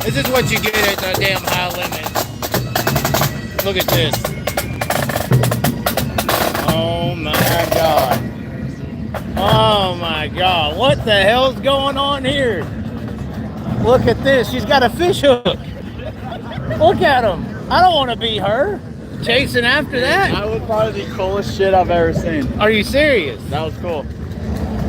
This is what you get at the damn high limit. Look at this. Oh my God. Oh my God. What the hell's going on here? Look at this. She's got a fish hook. Look at him. I don't want to be her. Chasing after that. That was probably the coolest shit I've ever seen. Are you serious? That was cool.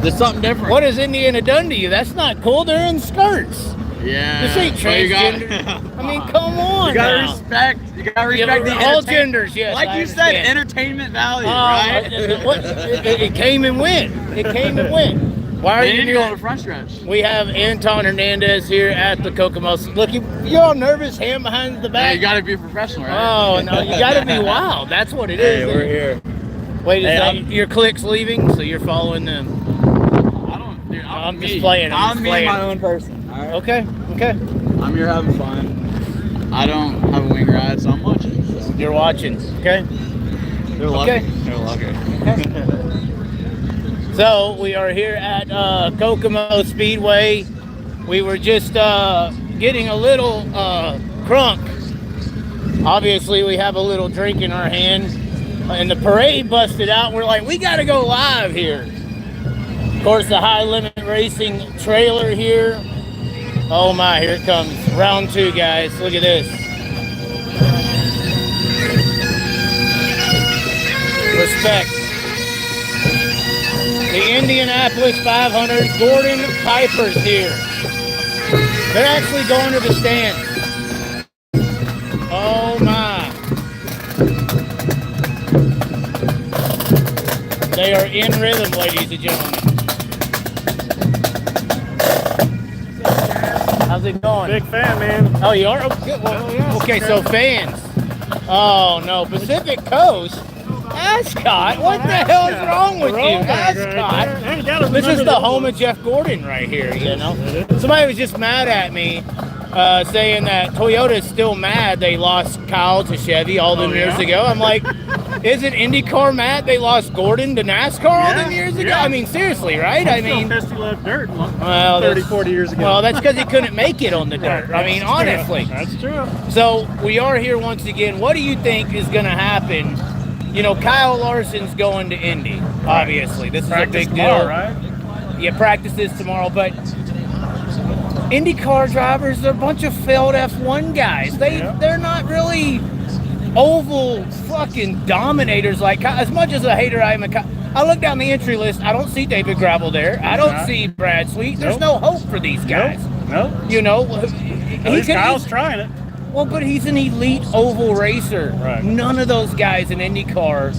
There's something different. What has Indiana done to you? That's not cool. They're in skirts. Yeah. This ain't transgender. I mean, come on. You gotta now. respect. You gotta respect the all genders. Yes, like you said, entertainment value, right? It came and went. It came and went. Why are you here on the front stretch? We have Anton Hernandez here at the KOKOMO. Look, you're all nervous, hand behind the back. Yeah, you gotta be a professional, right? Oh no, you gotta be wild. That's what it is. Hey, we're here. Wait, is that your clique's leaving, so you're following them? I don't. Dude, I'm just playing. I'm me, my own person. All right? Okay. Okay. I'm here having fun. I don't have a wing ride, so I'm watching. So. You're watching. Okay. They're lucky. Okay. They're lucky. Okay. So we are here at KOKOMO Speedway. We were just getting a little crunk. Obviously, we have a little drink in our hand, and the parade busted out. We're like, we got to go live here. Of course, the High Limit Racing trailer here. Oh my, here it comes. Round 2, guys. Look at this. Respect. The Indianapolis 500 Gordon Piper's here. They're actually going to the stands. Oh my. They are in rhythm, ladies and gentlemen. How's it going? Big fan, man. Oh, you are? Oh, good. Well, okay, so fans. Oh no, Pacific Coast. Ascot? What the hell is wrong with you? Ascot? This is the home of Jeff Gordon right here, you know? Somebody was just mad at me saying that Toyota is still mad they lost Kyle to Chevy all them years ago. I'm like, isn't IndyCar mad they lost Gordon to NASCAR all them years ago? I mean, seriously, right? I mean, pissed he left dirt 30, 40 years ago. Well, that's because he couldn't make it on the dirt. I mean, honestly. That's true. So we are here once again. What do you think is going to happen? You know, Kyle Larson's going to Indy, obviously. This is a big deal. Right? Yeah, practices tomorrow, but IndyCar drivers are a bunch of failed F1 guys. They're not really oval fucking dominators like Kyle. As much as a hater I am, I look down the entry list. I don't see David Gravel there. I don't see Brad Sweet. There's no hope for these guys. Nope. You know, Kyle's trying it. Well, but he's an elite oval racer. Right. None of those guys in IndyCar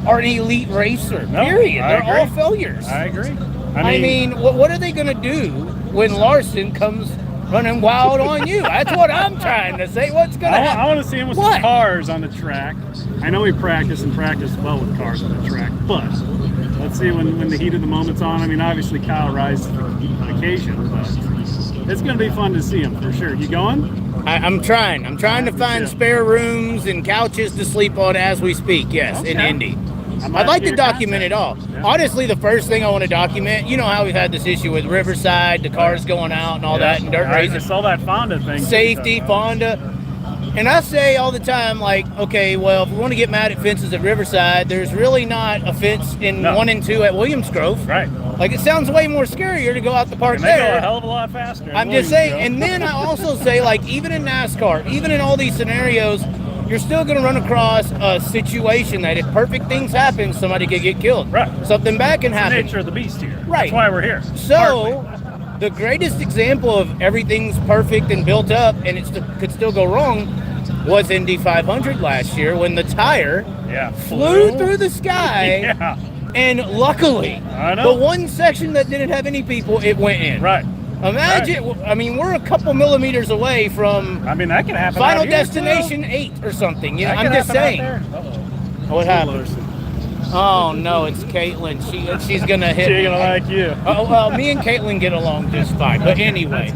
are an elite racer, period. They're all failures. I agree. I mean, what are they going to do when Larson comes running wild on you? That's what I'm trying to say. What's going to happen? I want to see him with some cars on the track. I know we practice well with cars on the track, but let's see when the heat of the moment's on. I mean, obviously Kyle rises to the occasion, but it's going to be fun to see him for sure. You going? I'm trying. I'm trying to find spare rooms and couches to sleep on as we speak, yes, in Indy. I'd like to document it all. Yeah. Honestly, the first thing I want to document, you know how we've had this issue with Riverside, the cars going out and all that, and dirt racing. I saw that Fonda thing. Safety, Fonda. And I say all the time, like, okay, well, if we want to get mad at fences at Riverside, there's really not a fence in 1 and 2 at Williams Grove. Right. Like, it sounds way more scarier to go out the park there. They go a hell of a lot faster. I'm just saying. And then I also say, like, even in NASCAR, even in all these scenarios, you're still going to run across a situation that if perfect things happen, somebody could get killed. Right. Something bad can happen. It's the nature of the beast here. Right. That's why we're here. So, the greatest example of everything's perfect and built up and it could still go wrong was Indy 500 last year when the tire flew through the sky. And luckily, the one section that didn't have any people, it went in. Right. Imagine, I mean, we're a couple millimeters away from that can happen Final Destination 8 or something. You know, I'm just saying. What happened? Oh, no, it's Caitlin. She's going to hit me. She's going to like you. Oh, well, me and Caitlin get along just fine. But anyway,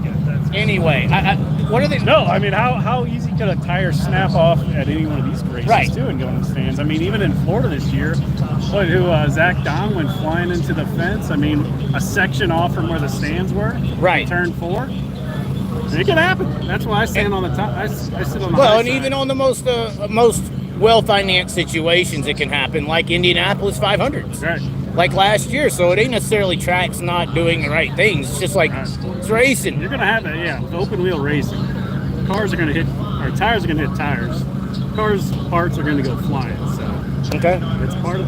what are they? No, I mean, how easy could a tire snap off at any one of these races, too, and go in the stands? I mean, even in Florida this year, Zach Dom went flying into the fence. I mean, a section off from where the stands were. Right. Turn 4. It can happen. That's why I stand on the top. I sit on the Well, high and side. even on the most well-financed situations, it can happen, like Indianapolis 500s, Right. like last year. So it ain't necessarily tracks not doing the right things. It's just like it's racing. You're gonna have it, yeah. With open wheel racing, cars are gonna hit, or tires are gonna hit tires. Cars parts are gonna go flying. So Okay. it's part of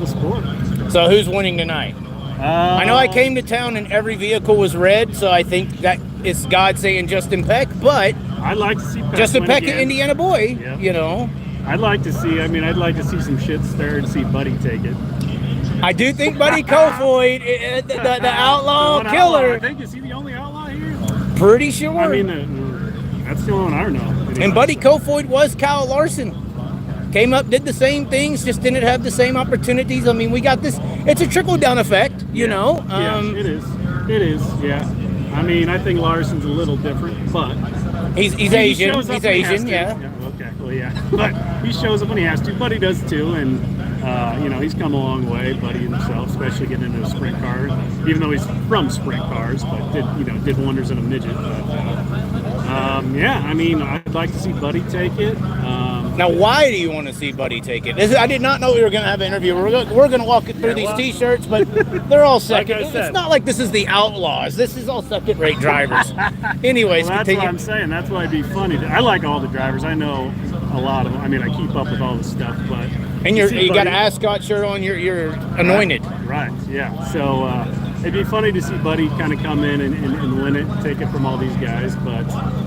the sport. So who's winning tonight? I know I came to town and every vehicle was red, so I think that it's God saying Justin Peck, but I'd like to see Peck Justin win Peck, an again. Indiana boy, Yeah. you know. I'd like to see some shit stirred and see Buddy take it. I do think Buddy Kofoid, the outlaw One killer, I think, is he the only outlaw here? pretty sure. I mean, that's the only one I know. Anyway. And Buddy Kofoid was Kyle Larson. Came up, did the same things, just didn't have the same opportunities. I mean, we got this. It's a trickle-down effect, you know. Yeah, it is. It is, yeah. I mean, I think Larson's a little different, but... He's he Asian. shows up He's when he has Asian, to. yeah. Okay, well, yeah. But he shows up when he has to. Buddy does too, and you know, he's come a long way. Buddy himself, especially getting into a sprint car, even though he's from sprint cars, but did wonders in a midget. But, yeah, I mean, I'd like to see Buddy take it. Now, why do you want to see Buddy take it? I did not know we were going to have an interview. We're going to walk through these T-shirts, but they're all second. Like I said. It's not like this is the Outlaws. This is all second-rate drivers. Anyways, Well, that's continue. what I'm saying. That's why it'd be funny. I like all the drivers. I know a lot of them. I mean, I keep up with all the stuff, but... And to see you got Buddy- an ascot shirt on. You're anointed. Right, yeah. So it'd be funny to see Buddy kind of come in and win it, take it from all these guys. But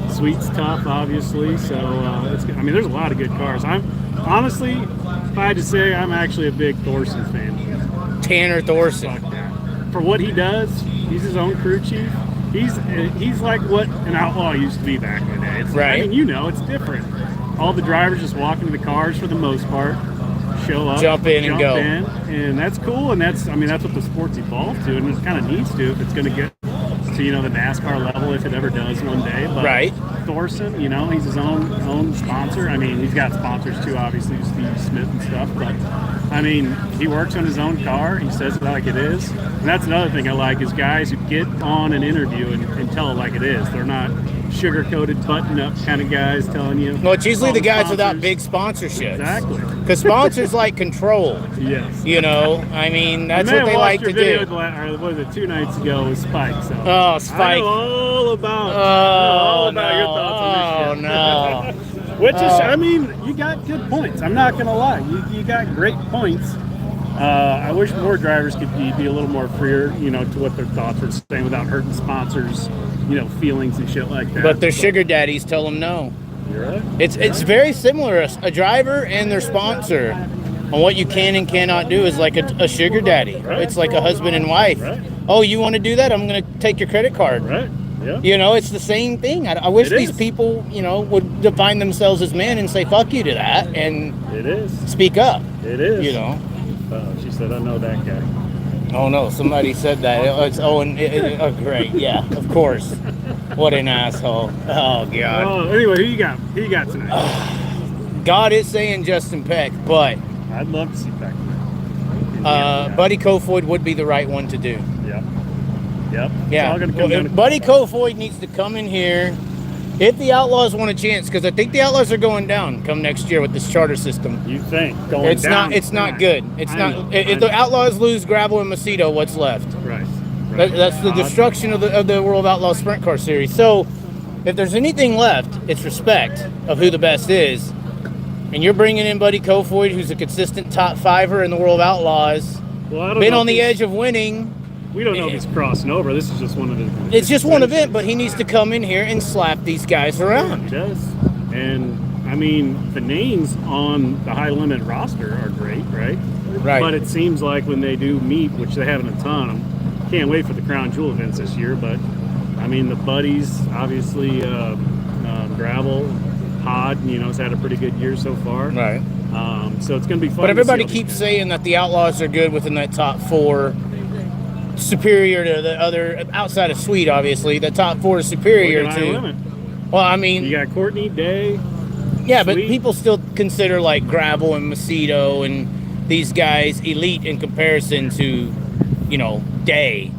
Sweet's tough, obviously. So I mean, there's a lot of good cars. Honestly, if I had to say, I'm actually a big Thorson fan. Tanner Thorson. Fuck that. For what he does, he's his own crew chief. He's like what an outlaw used to be back in the day. Right. I mean, you know, it's different. All the drivers just walk into the cars for the most part, show up, Jump in, and that's cool. And that's what the sport's evolved to, and it kind of needs to if it's going to get to the NASCAR level, if it ever does one day. But Right. Thorson, he's his own sponsor. I mean, he's got sponsors too, obviously, Steve Smith and stuff. But I mean, he works on his own car. He says it like it is, and that's another thing I like is guys who get on an interview and tell it like it is. They're not sugar-coated, button-up kind of guys telling you. Well, it's usually all the guys without sponsors. big sponsorships. Exactly. Because sponsors like control. Yes. You know, I mean, that's I may what they have like watched to your do. video, or was it 2 nights ago with Spike? So Oh, Spike. I know all about, Oh, your thoughts on this shit. no. Which is, I mean, you got good points. I'm not gonna lie, you got great points. I wish more drivers could be a little more freer, to what their thoughts are saying without hurting sponsors, feelings and shit like that. But their sugar daddies tell them no. You're right. It's very similar. A driver and their sponsor on what you can and cannot do is like a sugar daddy. Right. It's like a husband and wife. Right. Oh, you want to do that? I'm going to take your credit card. Right. Yeah. It's the same thing. I wish It these is. people, would define themselves as men and say fuck you to that and It is. speak up. It is. She said, I know that guy. Oh no, somebody said that. Oh, great. Yeah, of course. What an asshole. Oh, God. Oh, anyway, who you got? Who you got tonight? God is saying Justin Peck, but I'd love to see Peck. Buddy Kofoid would be the right one to do. Yep. It's Yeah. all gonna come down to Buddy Kofoid needs to come in here if the Outlaws want a chance, because I think the Outlaws are going down come next year with this charter system. You think going It's down? not tonight. good. It's I not. know, If the Outlaws lose Gravel and Macedo, what's left? Right. That's the destruction of the World Outlaw Sprint Car Series. So, if there's anything left, it's respect of who the best is. And you're bringing in Buddy Kofoid, who's a consistent top fiver in the World Outlaws, Well, I don't been know on if the he's- edge of winning. We don't know if he's crossing over. This is just one of the. It's just one event, but he needs to come in here and slap these guys He around. does. And I mean, the names on the high limit roster are great, right? Right. But it seems like when they do meet, which they haven't a ton, can't wait for the Crown Jewel events this year. But I mean, the buddies, obviously, Gravel, Pod, has had a pretty good year so far. Right. So it's going to be fun. But everybody to see all keeps these saying that the Outlaws are good within that top four, superior to the other, outside of Sweet, obviously. The top four is guys. superior Look at high to. limit. Well, I You mean, got Courtney, Day. yeah, but Sweet. people still consider like Gravel and Macedo and these guys elite in comparison to, Day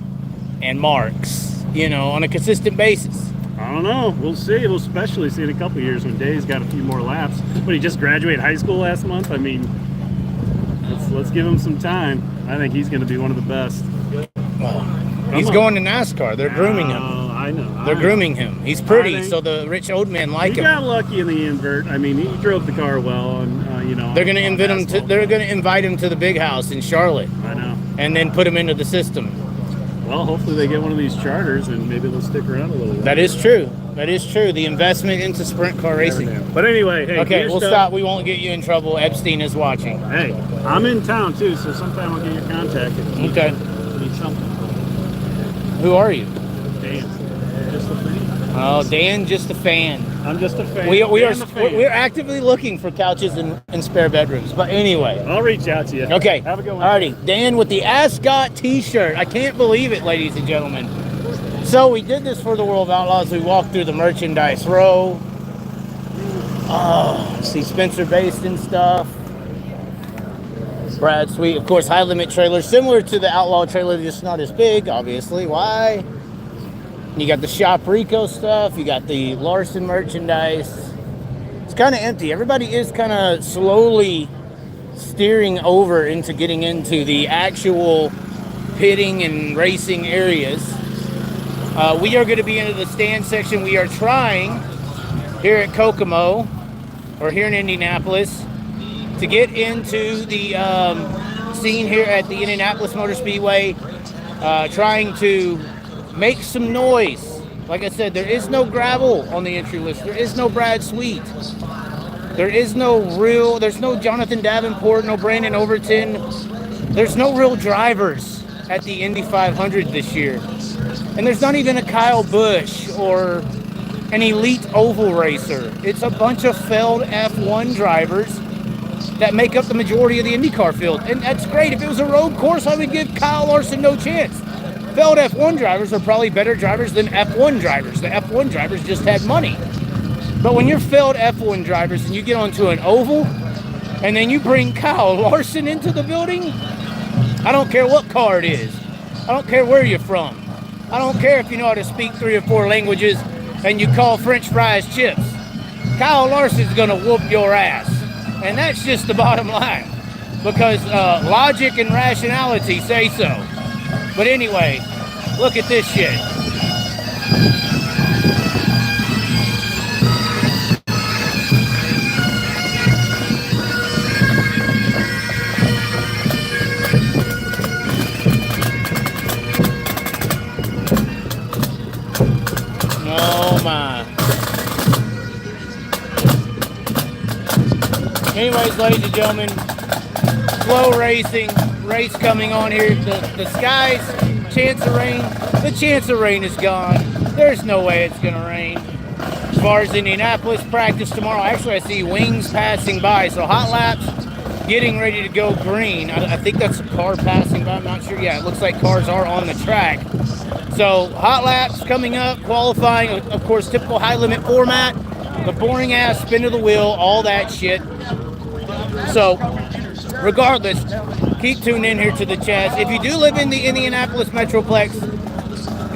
and Marks, on a consistent basis. I don't know. We'll see. We'll especially see in a couple of years when Day's got a few more laps. But he just graduated high school last month. I mean, let's give him some time. I think he's going to be one of the best. He's going to NASCAR. They're grooming him. I know. They're grooming him. He's pretty, so the rich old men like him. He got lucky in the invert. I mean, he drove the car well, and you know. They're going to invite him to. They're going to invite him to the big house in Charlotte. I know. And then put him into the system. Well, hopefully they get one of these charters, and maybe they'll stick around a little while. That is true. That is true. The investment into sprint car racing. But anyway, hey. Okay, we'll stop. We won't get you in trouble. Epstein is watching. Hey, I'm in town too, so sometime I'll get your contact. Okay. Need something. Who are you? Dan. Just a fan. Oh, Dan, just a fan. I'm just a fan. We're actively looking for couches and spare bedrooms. But anyway, I'll reach out to you. Okay. Have a good one. Alrighty, Dan with the Ascot T-shirt. I can't believe it, ladies and gentlemen. So we did this for the World of Outlaws. We walked through the merchandise row. Oh, see Spencer Baston stuff. Brad Sweet, of course, high limit trailer, similar to the Outlaw trailer, just not as big, obviously. Why? You got the Shop Rico stuff. You got the Larson merchandise. It's kind of empty. Everybody is kind of slowly steering over into getting into the actual pitting and racing areas. We are going to be into the stand section. We are trying here at Kokomo, or here in Indianapolis, to get into the scene here at the Indianapolis Motor Speedway, trying to make some noise. Like I said, there is no gravel on the entry list. There is no Brad Sweet. There's no Jonathan Davenport, no Brandon Overton. There's no real drivers at the Indy 500 this year. And there's not even a Kyle Busch or an elite oval racer. It's a bunch of failed F1 drivers that make up the majority of the IndyCar field. And that's great. If it was a road course, I would give Kyle Larson no chance. Failed F1 drivers are probably better drivers than F1 drivers. The F1 drivers just had money. But when you're failed F1 drivers and you get onto an oval, and then you bring Kyle Larson into the building, I don't care what car it is. I don't care where you're from. I don't care if you know how to speak 3 or 4 languages and you call French fries chips. Kyle Larson's gonna whoop your ass. And that's just the bottom line, because logic and rationality say so. But anyway, look at this shit. Oh my. Anyways, ladies and gentlemen, slow racing, race coming on here. The skies, chance of rain. The chance of rain is gone. There's no way it's going to rain. As far as Indianapolis practice tomorrow, actually I see wings passing by. So hot laps getting ready to go green. I think that's a car passing by. I'm not sure. Yeah, it looks like cars are on the track. So hot laps coming up, qualifying, of course, typical high limit format. The boring ass spin of the wheel, all that shit. So, regardless, keep tuning in here to the Chaz. If you do live in the Indianapolis Metroplex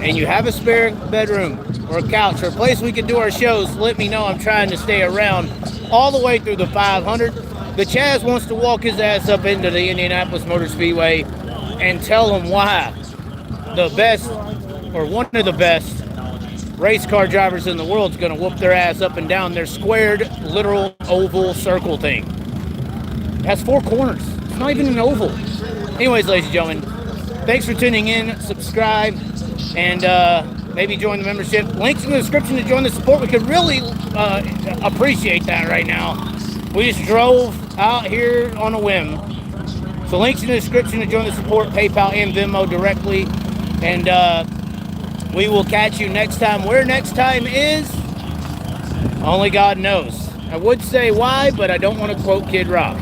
and you have a spare bedroom or a couch or a place we can do our shows, let me know. I'm trying to stay around all the way through the 500. The Chaz wants to walk his ass up into the Indianapolis Motor Speedway and tell him why the best, or one of the best, race car drivers in the world is going to whoop their ass up and down their squared, literal oval circle thing. It has 4 corners. It's not even an oval. Anyways, ladies and gentlemen, thanks for tuning in. Subscribe and maybe join the membership. Links in the description to join the support. We could really appreciate that right now. We just drove out here on a whim. So links in the description to join the support, PayPal and Venmo directly. And we will catch you next time. Where next time is, only God knows. I would say why, but I don't want to quote Kid Rock.